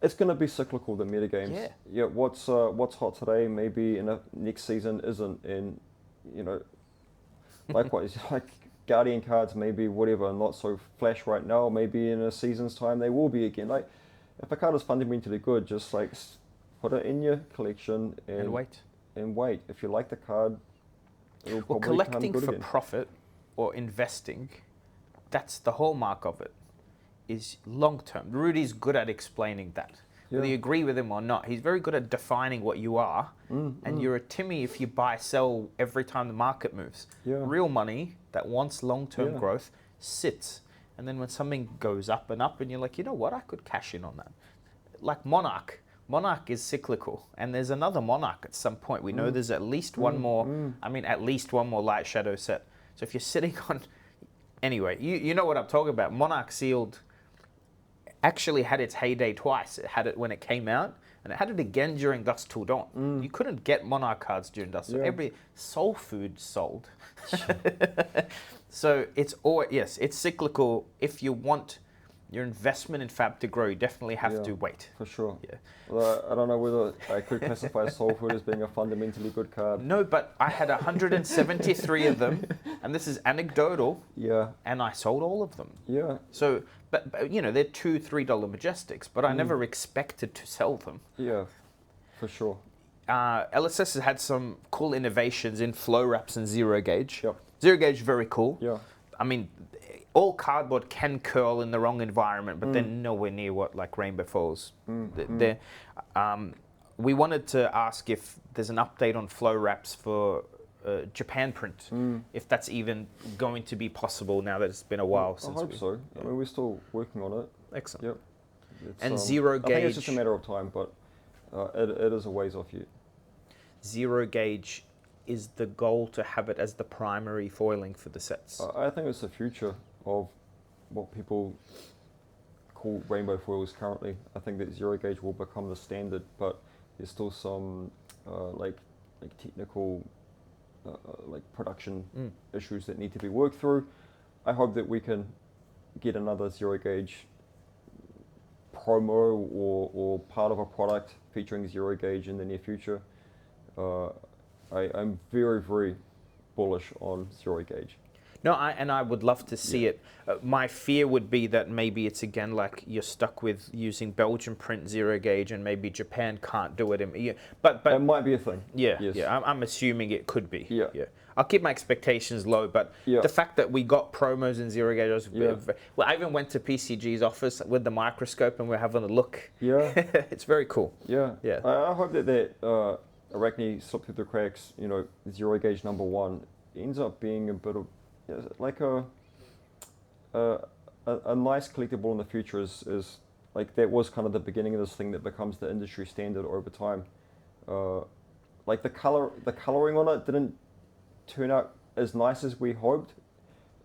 it's going to be cyclical, the metagames. Yeah, what's hot today maybe in the next season isn't, and likewise, like Guardian cards maybe whatever, not so flash right now, maybe in a season's time they will be again. Like if a card is fundamentally good, just like put it in your collection and wait. If you like the card, it'll probably collecting come good for again. profit or investing, that's the hallmark of it, is long term. Rudy's good at explaining that. Whether you agree with him or not, he's very good at defining what you are. And you're a Timmy if you buy, sell every time the market moves. Real money that wants long-term growth sits. And then when something goes up and up and you're like, you know what, I could cash in on that. Like Monarch. Monarch is cyclical, and there's another Monarch at some point. We know there's at least one more, at least one more Light Shadow set. So if you're sitting on, anyway, you know what I'm talking about. Monarch Sealed actually had its heyday twice. It had it when it came out, and it had it again during Dusk Till Dawn. You couldn't get Monarch cards during Dusk Till Every Soul Food sold. So it's it's cyclical. If you want your investment in Fab to grow, you definitely have to wait. For sure. Yeah. Well, I don't know whether I could classify Soul Food as being a fundamentally good card. No, but I had 173 of them, and this is anecdotal. Yeah. And I sold all of them. Yeah. So, but they're $2, $3 Majestics, but I never expected to sell them. Yeah, for sure. LSS has had some cool innovations in flow wraps and zero gauge. Yep. Zero gauge, very cool. Yeah. I mean, all cardboard can curl in the wrong environment, but they're nowhere near what like Rainbow Foils. We wanted to ask if there's an update on flow wraps for Japan print, if that's even going to be possible now that it's been a while since. I hope so. I mean, we're still working on it. Excellent. Yep. And zero gauge. I think it's just a matter of time, but it is a ways off yet. Zero gauge is the goal to have it as the primary foiling for the sets. I think it's the future of what people call rainbow foils currently. I think that zero gauge will become the standard, but there's still some like technical like production issues that need to be worked through. I hope that we can get another zero gauge promo or part of a product featuring zero gauge in the near future. I'm very, very bullish on zero gauge. No, I would love to see it. My fear would be that maybe it's again like you're stuck with using Belgian print zero gauge, and maybe Japan can't do it. But it might be a thing. Yeah, yes. yeah. I'm assuming it could be. Yeah. I'll keep my expectations low, but the fact that we got promos in zero gauge, well, I even went to PCG's office with the microscope and we're having a look. Yeah, it's very cool. Yeah. I hope that Arachne slipped through the cracks. Zero gauge number 1 ends up being a bit of like a nice collectible in the future. Is like that was kind of the beginning of this thing that becomes the industry standard over time. Like the coloring on it didn't turn out as nice as we hoped,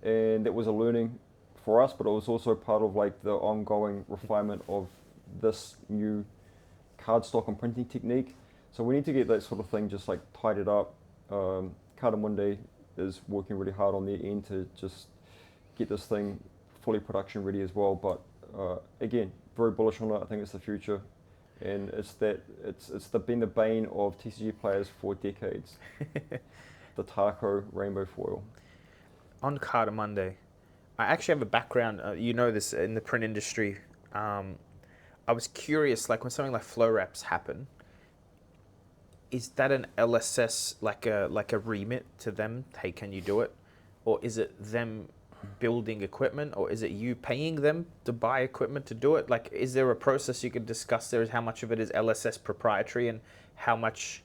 and that was a learning for us, but it was also part of like the ongoing refinement of this new cardstock and printing technique. So we need to get that sort of thing just like tidied up. Cardamundi is working really hard on their end to just get this thing fully production ready as well, but again, very bullish on it. I think it's the future, and it's been the bane of TCG players for decades. The Taco Rainbow Foil. On Cardamundi, I actually have a background, this in the print industry. I was curious, like when something like flow wraps happen, is that an LSS like a remit to them? Hey, can you do it, or is it them building equipment, or is it you paying them to buy equipment to do it? Like, is there a process you could discuss there? Is how much of it is LSS proprietary and how much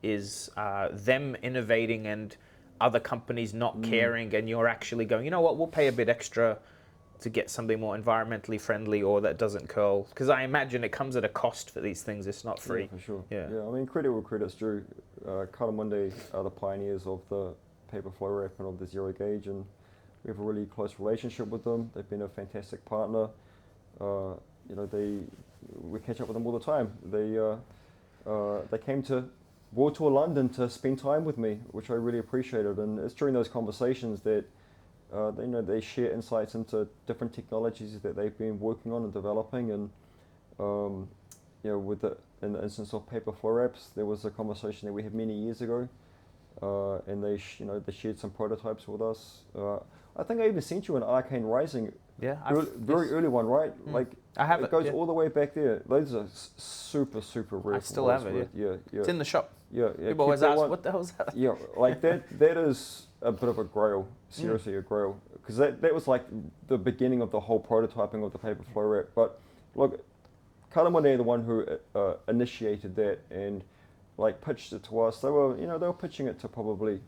is them innovating and other companies not caring, and you're actually going, you know what, we'll pay a bit extra to get something more environmentally friendly or that doesn't curl? Because I imagine it comes at a cost for these things. It's not free. Yeah, for sure. Yeah. I mean, credit where credit's due. Karamundi are the pioneers of the paper flow wrap and of the zero gauge, and we have a really close relationship with them. They've been a fantastic partner. We catch up with them all the time. They came to World Tour London to spend time with me, which I really appreciated. And it's during those conversations that they share insights into different technologies that they've been working on and developing. And in the instance of paper flow wraps, there was a conversation that we had many years ago, and they shared some prototypes with us. I think I even sent you an Arcane Rising. Yeah, very early one, right? Like I have it goes all the way back there. Those are super rare. I still have it. Yeah. It's in the shop. Yeah. People always ask, what the hell is that? Yeah, like that is a bit of a grail. Seriously, a grail. Because that was like the beginning of the whole prototyping of the paper flow wrap. But look, Kalamone are the one who initiated that and like pitched it to us. They were pitching it to probably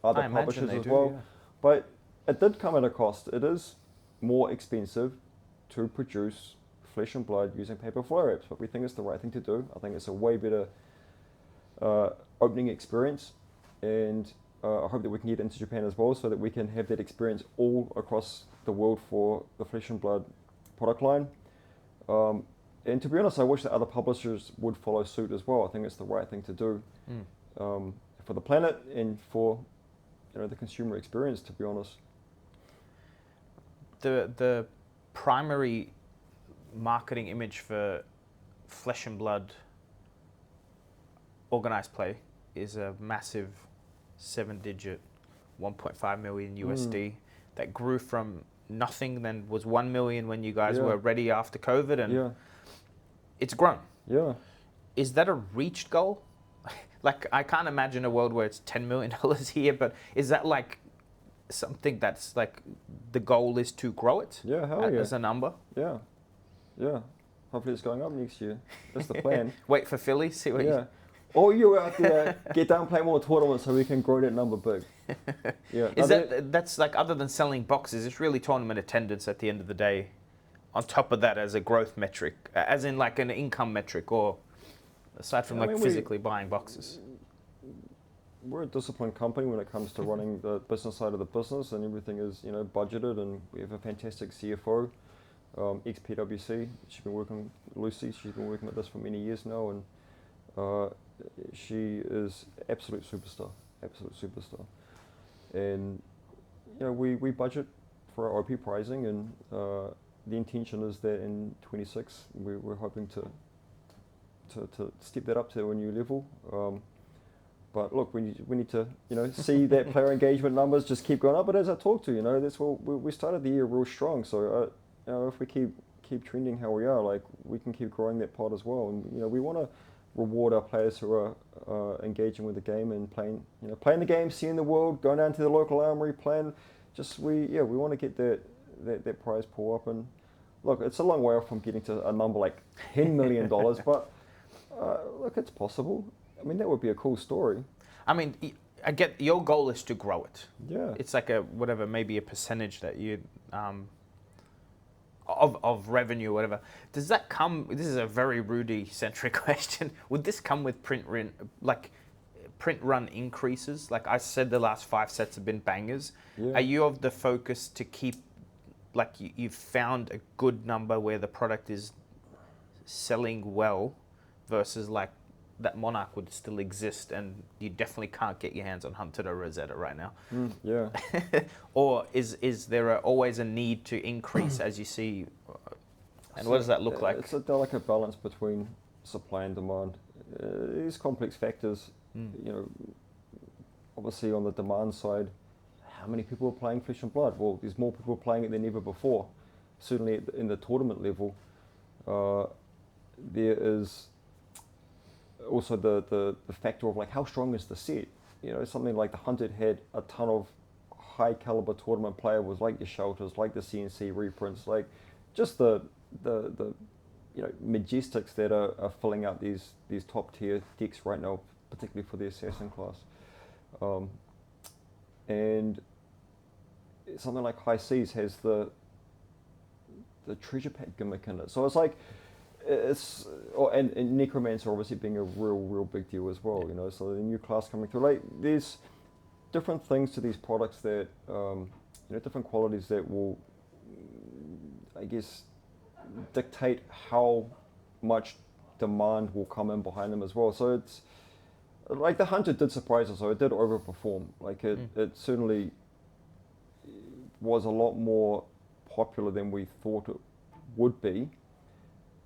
other publishers as well. Yeah. But it did come at a cost. It is more expensive to produce flesh and blood using paper flow wraps, but we think it's the right thing to do. I think it's a way better opening experience, and I hope that we can get into Japan as well so that we can have that experience all across the world for the flesh and blood product line. And to be honest, I wish that other publishers would follow suit as well. I think it's the right thing to do for the planet and for the consumer experience, to be honest. The primary marketing image for Flesh and Blood organized play is a massive 7-digit 1.5 million USD that grew from nothing, then was 1 million when you guys were ready after COVID, and it's grown. Yeah. Is that a reached goal? Like, I can't imagine a world where it's $10 million here, but is that like something that's like the goal is to grow it? Yeah, hell yeah. As a number? Yeah. Hopefully it's going up next year. That's the plan. Wait for Philly, see what you... Or you out there, get down, play more tournaments so we can grow that number big. Yeah. Is that's like, other than selling boxes, it's really tournament attendance at the end of the day, on top of that as a growth metric, as in like an income metric, or aside from physically buying boxes? We're a disciplined company when it comes to running the business side of the business, and everything is budgeted, and we have a fantastic CFO, ex-PwC. Lucy, she's been working with us for many years now, and she is absolute superstar. And we budget for our OP pricing, and the intention is that in 26 we're hoping to step that up to a new level. But look, we need to see that player engagement numbers just keep going up. But as I talked to that's what we started the year real strong. So if we keep trending how we are, like, we can keep growing that pot as well. And we want to reward our players who are engaging with the game and playing the game, seeing the world, going down to the local armory, playing. We want to get that prize pool up. And look, it's a long way off from getting to a number like $10 million, but look, it's possible. I mean, that would be a cool story. I mean, I get your goal is to grow it. Yeah. It's like maybe a percentage that you of revenue or whatever. Does that come? This is a very Rudy-centric question. Would this come with print run increases? Like I said, the last 5 sets have been bangers. Yeah. Are you of the focus to keep, like, you've found a good number where the product is selling well, versus like that Monarch would still exist and you definitely can't get your hands on Hunted or Rosetta right now? Yeah. Or is there always a need to increase as you see? And what does that look like? It's a delicate balance between supply and demand. These complex factors, obviously on the demand side, how many people are playing Flesh and Blood? Well, there's more people playing it than ever before. Certainly in the tournament level, there is also the factor of like how strong is the set. Something like the Hunted had a ton of high caliber tournament player was like your Shelters, like the CNC reprints, like just the Majestics that are filling out these top tier decks right now, particularly for the Assassin class. And something like High Seas has the treasure pack gimmick in it. So it's like, and Necromancer obviously being a real big deal as well, you know, so the new class coming through. Like, there's different things to these products that, different qualities that will, I guess, dictate how much demand will come in behind them as well. So it's, like, the Hunter did surprise us, so it did overperform. Like, it certainly was a lot more popular than we thought it would be.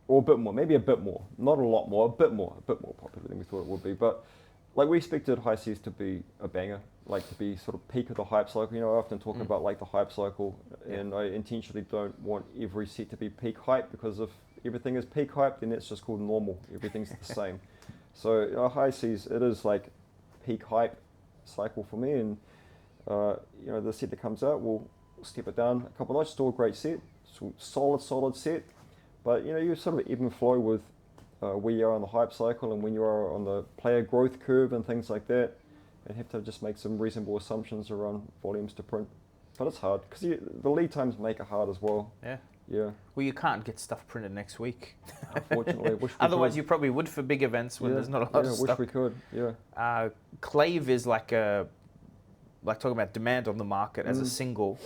Or a bit more, maybe a bit more, not a lot more, a bit more popular than we thought it would be. But like, we expected High Seas to be a banger, like to be sort of peak of the hype cycle. You know, I often talk about like the hype cycle, and I intentionally don't want every set to be peak hype, because if everything is peak hype, then it's just called normal. Everything's the same. So High Seas, it is like peak hype cycle for me, and the set that comes out, we'll step it down a couple of notches. Still a great set, solid set. But you sort of ebb and flow with where you are on the hype cycle and when you are on the player growth curve and things like that, and have to just make some reasonable assumptions around volumes to print. But it's hard because the lead times make it hard as well. Yeah. Yeah. Well, you can't get stuff printed next week. Unfortunately, wish we Otherwise, could. You probably would for big events when there's not a lot of stuff. Wish we could. Yeah. Clave is like talking about demand on the market as a single.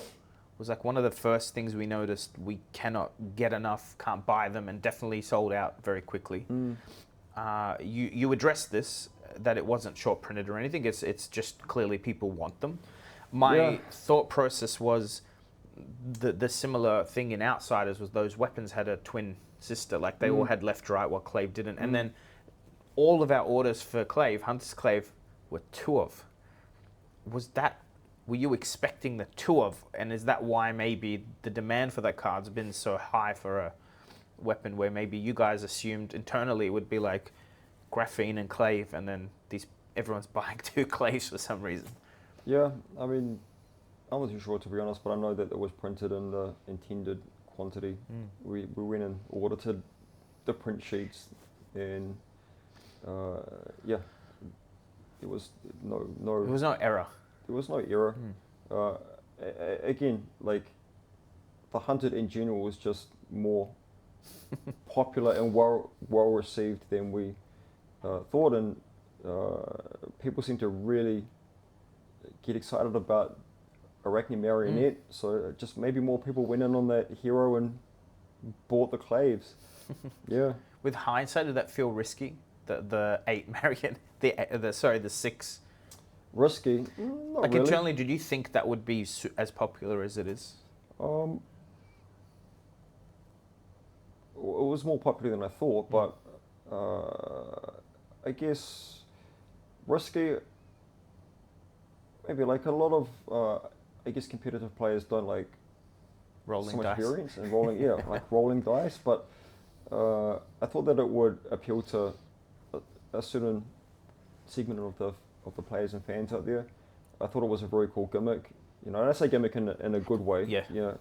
Was like one of the first things we noticed. We cannot get enough, can't buy them, and definitely sold out very quickly. You addressed this, that it wasn't short printed or anything. It's just clearly people want them. My thought process was the similar thing in Outsiders was those weapons had a twin sister, like they all had left right while Clave didn't, and then all of our orders for Clave, Hunter's Clave, were 2 of. Were you expecting the 2 of, and is that why maybe the demand for that card's been so high for a weapon, where maybe you guys assumed internally it would be like Graphene and Clave, and then everyone's buying 2 Claves for some reason? Yeah, I mean, I'm not too sure, to be honest, but I know that it was printed in the intended quantity. We went and audited the print sheets, and there was no. There was no error. There was no error. Again, like, the Hunted in general was just more popular and well received than we thought, and people seem to really get excited about Arachne Marionette. So just maybe more people went in on that hero and bought the Claves. Yeah. With hindsight, did that feel risky? The 8 Marionette, the 6. Risky? Not like, really. internally, did you think that would be as popular as it is? It was more popular than I thought, but I guess risky. Maybe like a lot of competitive players don't like rolling so much dice. variance and rolling, like rolling dice. But I thought that it would appeal to a certain segment of the players and fans out there. I thought it was a very cool gimmick. And I say gimmick in a good way. Yeah. Yeah.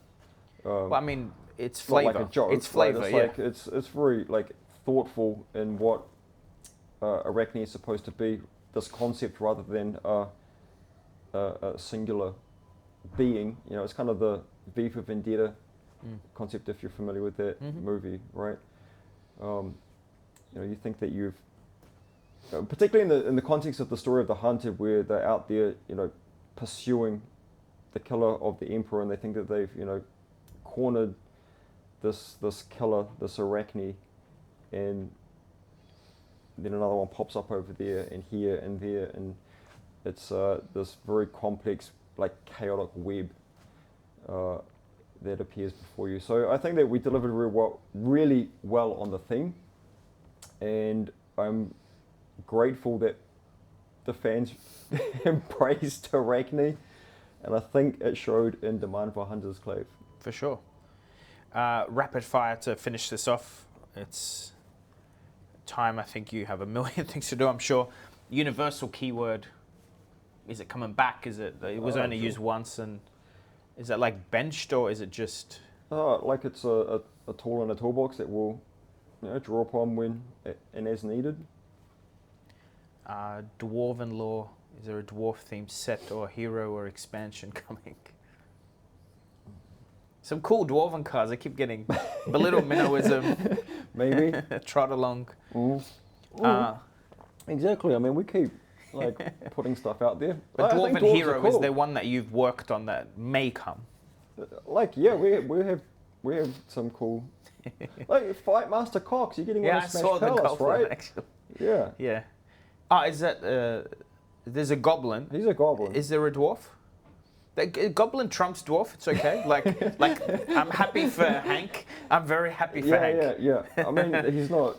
Well, I mean, it's flavor. Not like a joke. It's flavor. Right? It's very like thoughtful in what Arachne is supposed to be. This concept rather than a singular being. It's kind of the V for Vendetta concept, if you're familiar with that movie, right? You think that you've, particularly in the context of the story of the Hunted, where they're out there, pursuing the killer of the Emperor, and they think that they've, cornered this killer, this Arachne, and then another one pops up over there and here and there, and it's this very complex, like, chaotic web that appears before you. So I think that we delivered really well on the theme, and I'm grateful that the fans embraced Arachne, and I think it showed in demand for Hunter's Clave. For sure. Rapid fire to finish this off. It's time. I think you have a million things to do, I'm sure. Universal keyword is it coming back? Is it was only used once, and is that like benched, or is it just? Like it's a tool in a toolbox that will, draw upon when and as needed. Dwarven lore. Is there a dwarf themed set or hero or expansion coming? Some cool dwarven cards. I keep getting Belittle Minnowism. Maybe. Trot along. Exactly. I mean, we keep like putting stuff out there. A dwarven hero, cool. is there one that you've worked on that may come? We have some cool. Like Fight Master Cox, you're getting on a Smash Palace, right? Actually. Yeah. Yeah. Is that there's a goblin? He's a goblin. Is there a dwarf? The goblin trumps dwarf. It's okay. Like I'm happy for Hank. I'm very happy for Hank. Yeah. I mean, he's not.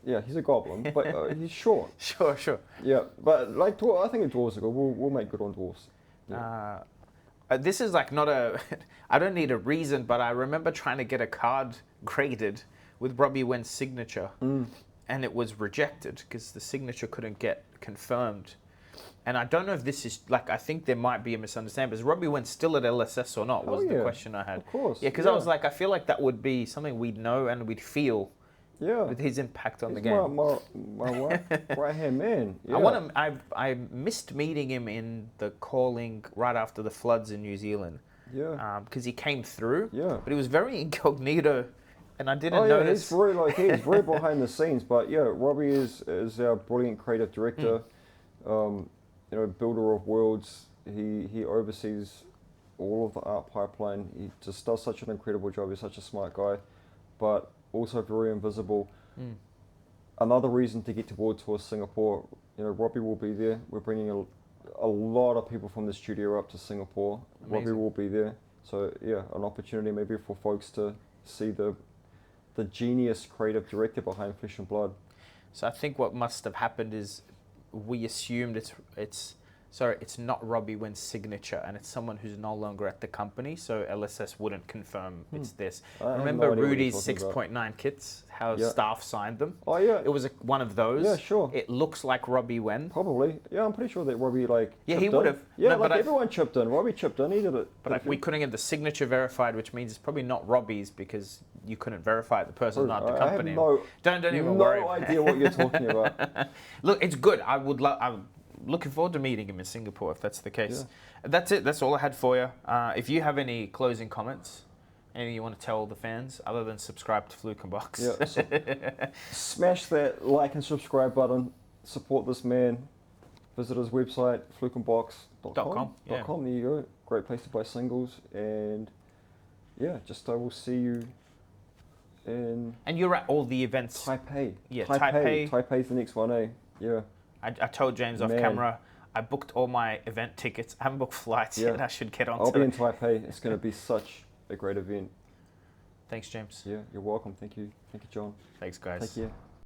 Yeah, he's a goblin, but he's short. Sure. Yeah, but like I think the dwarves are good. We'll make good on dwarves. Yeah. This is like not a. I don't need a reason, but I remember trying to get a card graded with Robbie Wen's signature, and it was rejected because the signature couldn't get confirmed. And I don't know if this is like, I think there might be a misunderstanding. But is Robbie Wen still at LSS or not? Was the question I had. Of course. Yeah, because I was like, I feel like that would be something we'd know and we'd feel. Yeah. With his impact on the game. My right hand man. Yeah. I missed meeting him in the calling right after the floods in New Zealand. Yeah. Because he came through. Yeah. But he was very incognito, and I didn't notice. He's very behind the scenes. But yeah, Robbie is our brilliant creative director. Builder of worlds. He oversees all of the art pipeline. He just does such an incredible job. He's such a smart guy, but also very invisible. Another reason to get to World Tour Singapore. Robbie will be there. We're bringing a lot of people from the studio up to Singapore. Amazing. Robbie will be there. So yeah, an opportunity maybe for folks to see the genius creative director behind Flesh and Blood. So I think what must have happened is we assumed it's not Robbie Wen's signature, and it's someone who's no longer at the company, so LSS wouldn't confirm it's this. Remember Rudy's 6.9 kits, how staff signed them? Oh yeah. It was one of those. Yeah, sure. It looks like Robbie Wen. Probably. Yeah, I'm pretty sure that Robbie he would have. Yeah, no, everyone chipped in. Robbie chipped in, he did it. But we couldn't get the signature verified, which means it's probably not Robbie's because you couldn't verify it. The person's not the company. Don't even worry. No idea what you're talking about. Look, it's good. I'm looking forward to meeting him in Singapore if that's the case. Yeah. That's it. That's all I had for you. If you have any closing comments, anything you want to tell the fans other than subscribe to Fluke and Box. Yeah, so smash that like and subscribe button. Support this man. Visit his website, flukeandbox.com. Yeah. There you go. Great place to buy singles. And yeah, I will see you in... And you're at all the events. Taipei. Yeah, Taipei's the next one, eh? Yeah. I told James off camera, I booked all my event tickets. I haven't booked flights yet. I should get on I'll be in Taipei. It's going to be such a great event. Thanks, James. Yeah, you're welcome. Thank you. Thank you, John. Thanks, guys. Thank you.